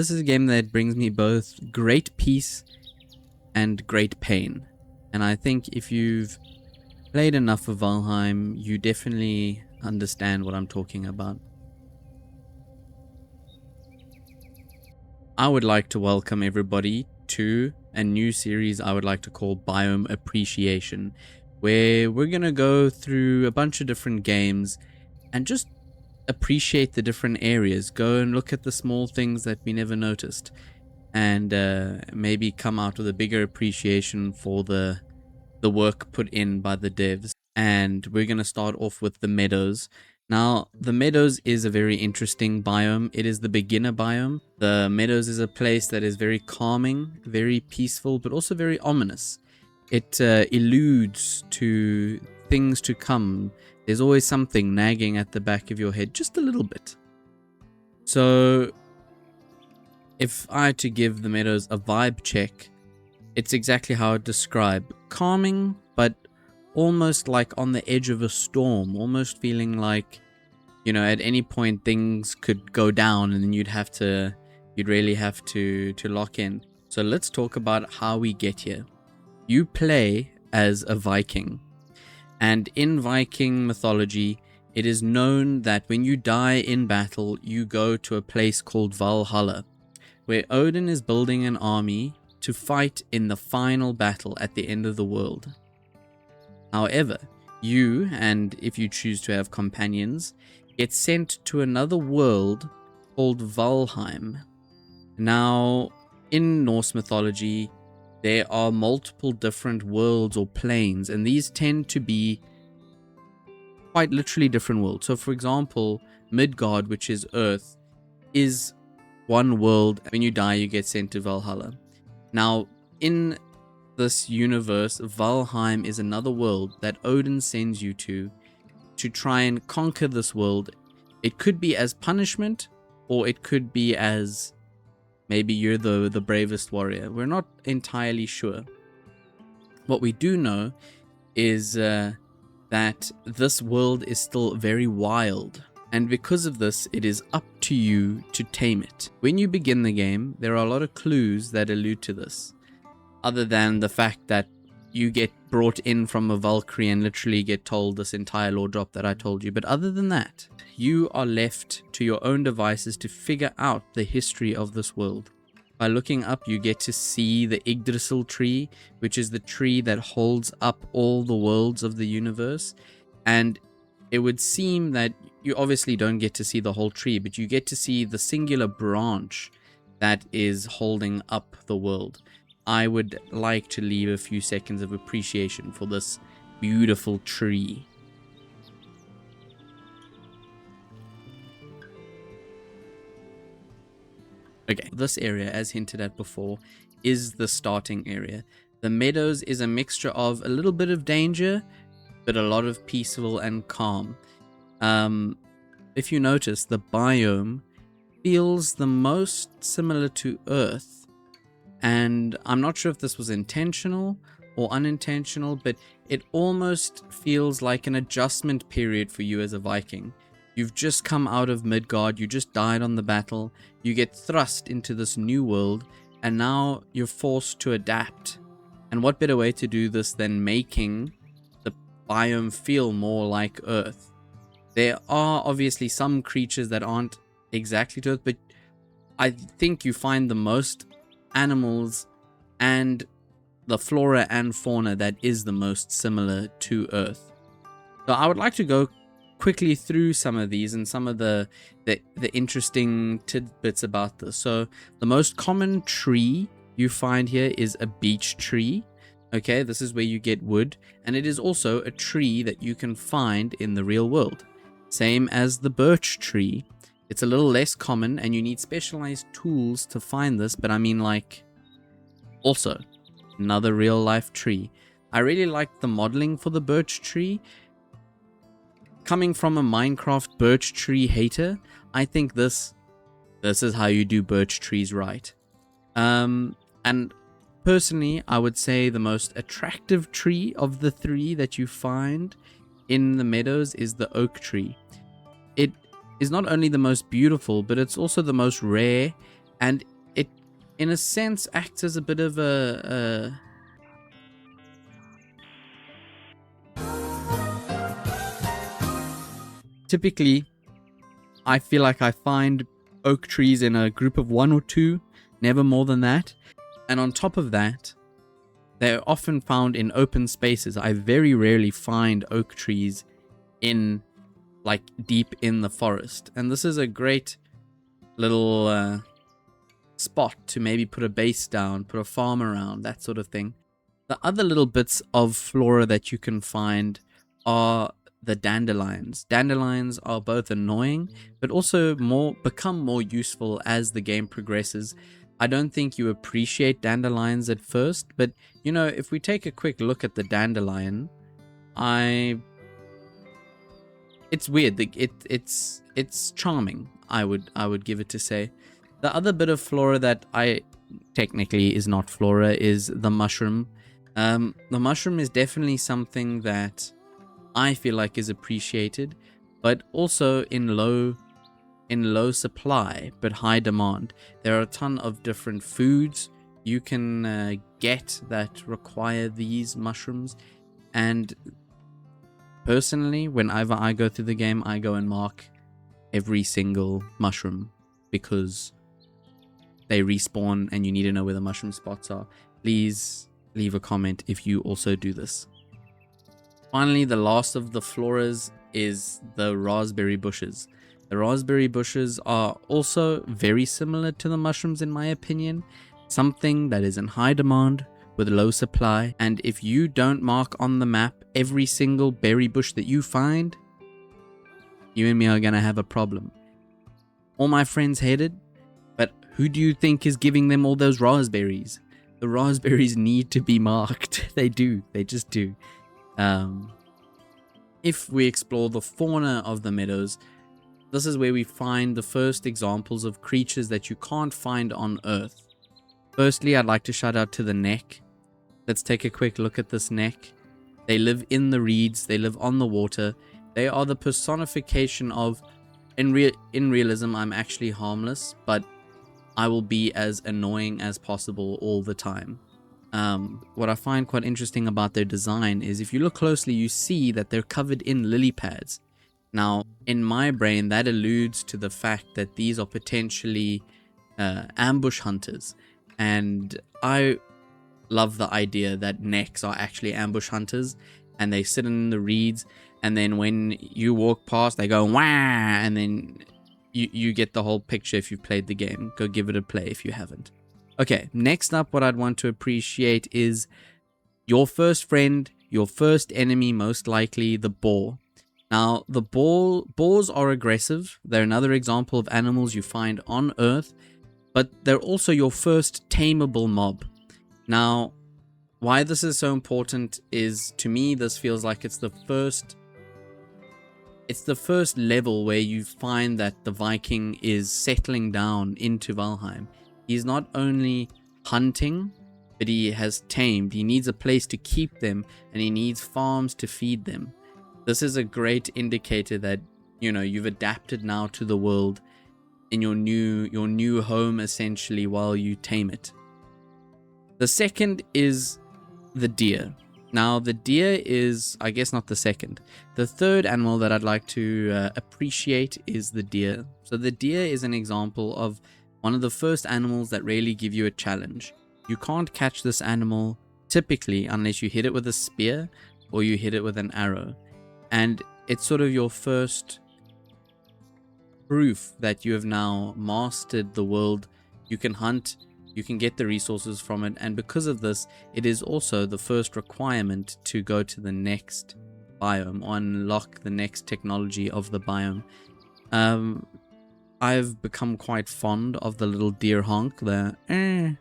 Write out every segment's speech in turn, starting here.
This is a game that brings me both great peace and great pain. And I think if you've played enough of Valheim, you definitely understand what I'm talking about. I would like to welcome everybody to a new series I would like to call Biome Appreciation, where we're going to go through a bunch of different games and just appreciate the different areas. Go and look at the small things that we never noticed, and maybe come out with a bigger appreciation for the work put in by the devs. And we're going to start off with the Meadows. Now, the Meadows is a very interesting biome. It is the beginner biome. The Meadows is a place that is very calming, very peaceful, but also very ominous. It alludes to things to come. There's always something nagging at the back of your head, just a little bit. So, if I had to give the Meadows a vibe check, it's exactly how I'd describe. Calming, but almost like on the edge of a storm, almost feeling like, you know, at any point things could go down and then you'd really have to lock in. So let's talk about how we get here. You play as a Viking, and in Viking mythology, it is known that when you die in battle, you go to a place called Valhalla, where Odin is building an army to fight in the final battle at the end of the world. However, you, and if you choose to have companions, get sent to another world called Valheim. Now, in Norse mythology, there are multiple different worlds or planes, and these tend to be quite literally different worlds. So, for example, Midgard, which is Earth, is one world. When you die, you get sent to Valhalla. Now, in this universe, Valheim is another world that Odin sends you to try and conquer this world. It could be as punishment, or it could be as maybe you're the bravest warrior. We're not entirely sure. What we do know is that this world is still very wild, and because of this, it is up to you to tame it. When you begin the game, there are a lot of clues that allude to this, other than the fact that you get brought in from a Valkyrie and literally get told this entire lore drop that I told you. But other than that, you are left to your own devices to figure out the history of this world. By looking up, you get to see the Yggdrasil tree, which is the tree that holds up all the worlds of the universe. And it would seem that you obviously don't get to see the whole tree, but you get to see the singular branch that is holding up the world. I would like to leave a few seconds of appreciation for this beautiful tree. Okay, this area, as hinted at before, is the starting area. The Meadows is a mixture of a little bit of danger, but a lot of peaceful and calm. If you notice, the biome feels the most similar to Earth. And I'm not sure if this was intentional or unintentional, but it almost feels like an adjustment period for you as a Viking. You've just come out of Midgard, you just died on the battle, you get thrust into this new world, and now you're forced to adapt. And what better way to do this than making the biome feel more like Earth? There are obviously some creatures that aren't exactly to Earth, but I think you find the most animals and the flora and fauna that is the most similar to Earth. So I would like to go quickly through some of these and some of the interesting tidbits about this. So the most common tree you find here is a beech tree. Okay, this is where you get wood, and it is also a tree that you can find in the real world. Same as the birch tree. It's a little less common, and you need specialized tools to find this, but I mean, like, also another real life tree. I really like the modeling for the birch tree. Coming from a Minecraft birch tree hater, I think this is how you do birch trees right. And personally, I would say the most attractive tree of the three that you find in the Meadows is the oak tree. It is not only the most beautiful, but it's also the most rare, and in a sense, acts as a bit of a typically, I feel like I find oak trees in a group of 1 or 2, never more than that. And on top of that, they're often found in open spaces. I very rarely find oak trees in, like, deep in the forest. And this is a great little spot to maybe put a base down, put a farm around, that sort of thing. The other little bits of flora that you can find are the dandelions. Dandelions are both annoying, but also become more useful as the game progresses. I don't think you appreciate dandelions at first, but you know, if we take a quick look at the dandelion, it's weird. It's charming. I would give it to say. The other bit of flora that technically is not flora is the mushroom. The mushroom is definitely something that I feel like is appreciated, but also in low supply but high demand. There are a ton of different foods you can get that require these mushrooms, and personally, whenever I go through the game, I go and mark every single mushroom because they respawn and you need to know where the mushroom spots are. Please leave a comment if you also do this. Finally, the last of the floras is the raspberry bushes. The raspberry bushes are also very similar to the mushrooms in my opinion. Something that is in high demand with low supply, and if you don't mark on the map every single berry bush that you find, you and me are gonna have a problem. All my friends hate it, but who do you think is giving them all those raspberries? The raspberries need to be marked. They do. They just do. If we explore the fauna of the meadows, this is where we find the first examples of creatures that you can't find on Earth. Firstly, I'd like to shout out to the neck. Let's take a quick look at this neck. They live in the reeds. They live on the water. They are the personification of, in realism, I'm actually harmless, but I will be as annoying as possible all the time. What I find quite interesting about their design is if you look closely, you see that they're covered in lily pads. Now, in my brain, that alludes to the fact that these are potentially ambush hunters. And I love the idea that necks are actually ambush hunters and they sit in the reeds, and then when you walk past, they go wah, and then you get the whole picture if you've played the game. Go give it a play if you haven't. Okay, next up, what I'd want to appreciate is your first friend, your first enemy, most likely the boar. Now, the boars are aggressive. They're another example of animals you find on Earth, but they're also your first tameable mob. Now, why this is so important is, to me, this feels like it's the first level where you find that the Viking is settling down into Valheim. He's not only hunting, but he has tamed. He needs a place to keep them, and he needs farms to feed them. This is a great indicator that, you know, you've adapted now to the world in your new home, essentially, while you tame it. The second is the deer. Now, the deer is, I guess, not the second. The third animal that I'd like to appreciate is the deer. So the deer is an example of one of the first animals that really give you a challenge. You can't catch this animal typically unless you hit it with a spear or you hit it with an arrow. And it's sort of your first proof that you have now mastered the world. You can hunt, you can get the resources from it, and because of this, it is also the first requirement to go to the next biome or unlock the next technology of the biome. I've become quite fond of the little deer honk, and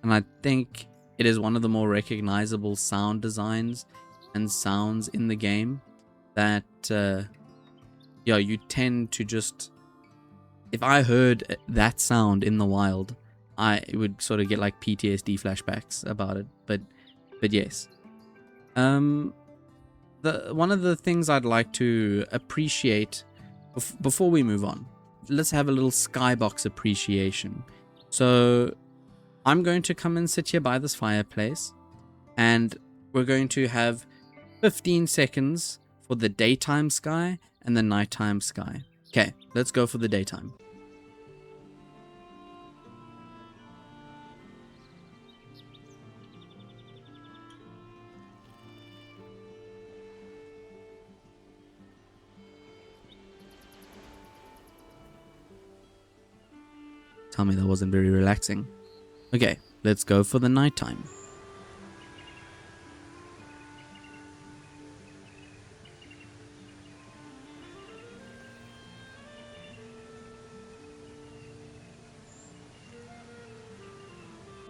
I think it is one of the more recognizable sound designs and sounds in the game that you tend to just, if I heard that sound in the wild, I would sort of get like PTSD flashbacks about it. But yes, one of the things I'd like to appreciate before we move on, let's have a little skybox appreciation. So I'm going to come and sit here by this fireplace, and we're going to have 15 seconds for the daytime sky and the nighttime sky. Okay, let's go for the daytime. Tell me that wasn't very relaxing. Okay, let's go for the nighttime.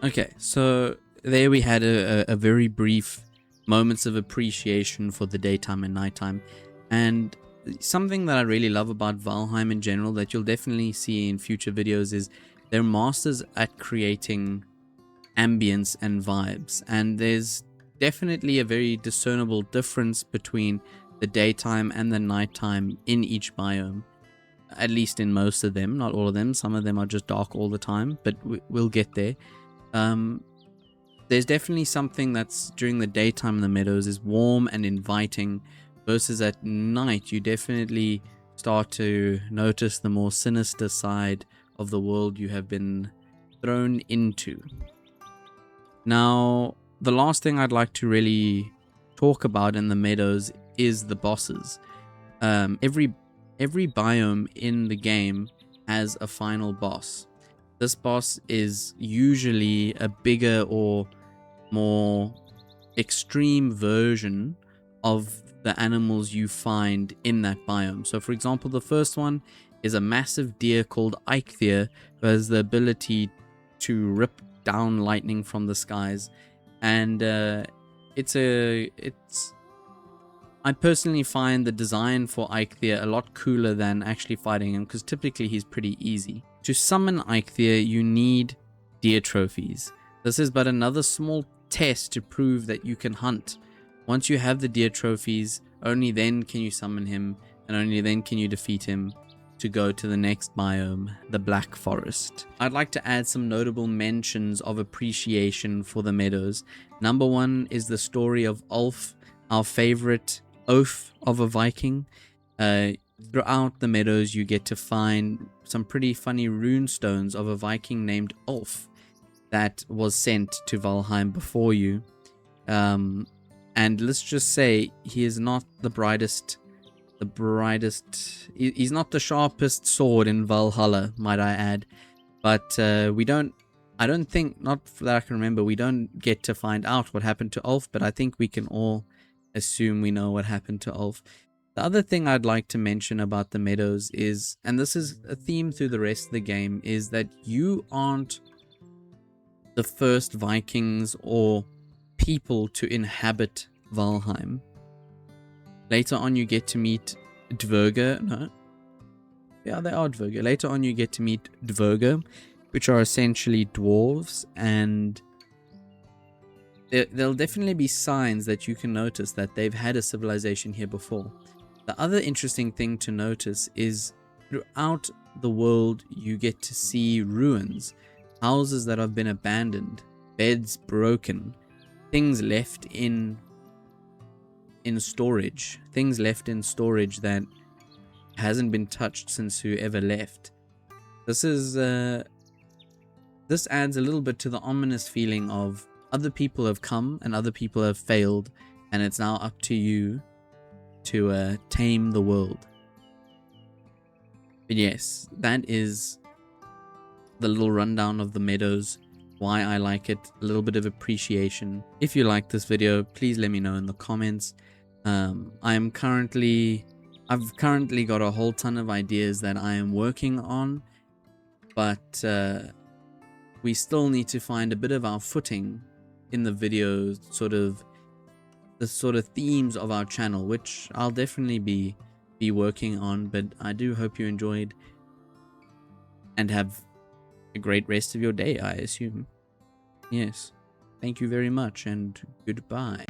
Okay, so there we had a very brief moments of appreciation for the daytime and nighttime. And something that I really love about Valheim in general that you'll definitely see in future videos is they're masters at creating ambience and vibes. And there's definitely a very discernible difference between the daytime and the nighttime in each biome. At least in most of them, not all of them. Some of them are just dark all the time, but we'll get there. There's definitely something that's during the daytime in the meadows is warm and inviting, versus at night you definitely start to notice the more sinister side of the world you have been thrown into. Now, the last thing I'd like to really talk about in the meadows is the bosses. Every biome in the game has a final boss. This boss is usually a bigger or more extreme version of the animals you find in that biome. So for example, the first one is a massive deer called Eikthyr, who has the ability to rip down lightning from the skies. And I personally find the design for Eikthyr a lot cooler than actually fighting him, because typically he's pretty easy. To summon Eikthyr, you need deer trophies. This is but another small test to prove that you can hunt. Once you have the deer trophies, only then can you summon him, and only then can you defeat him to go to the next biome, the Black Forest. I'd like to add some notable mentions of appreciation for the meadows. Number one is the story of Ulf, our favorite oath of a Viking. Throughout the meadows you get to find some pretty funny rune stones of a Viking named Ulf that was sent to Valheim before you. And let's just say he is not he's not the sharpest sword in Valhalla, might I add. But I don't think, not that I can remember, we don't get to find out what happened to Ulf, but I think we can all assume we know what happened to Ulf. The other thing I'd like to mention about the meadows is, and this is a theme through the rest of the game, is that you aren't the first Vikings or people to inhabit Valheim. Later on you get to meet Dvergr. No. Yeah, they are Dvergr. Later on you get to meet Dvergr, which are essentially dwarves, and there'll definitely be signs that you can notice that they've had a civilization here before. The other interesting thing to notice is throughout the world you get to see ruins, houses that have been abandoned, beds broken, things left in storage, that hasn't been touched since whoever left. This adds a little bit to the ominous feeling of other people have come and other people have failed, and it's now up to you to tame the world. But yes, that is the little rundown of the meadows, why I like it, a little bit of appreciation. If you like this video, please let me know in the comments. I've currently got a whole ton of ideas that I am working on, but we still need to find a bit of our footing in the video, the sort of themes of our channel, which I'll definitely be working on. But I do hope you enjoyed and have a great rest of your day, I assume. Yes. Thank you very much, and goodbye.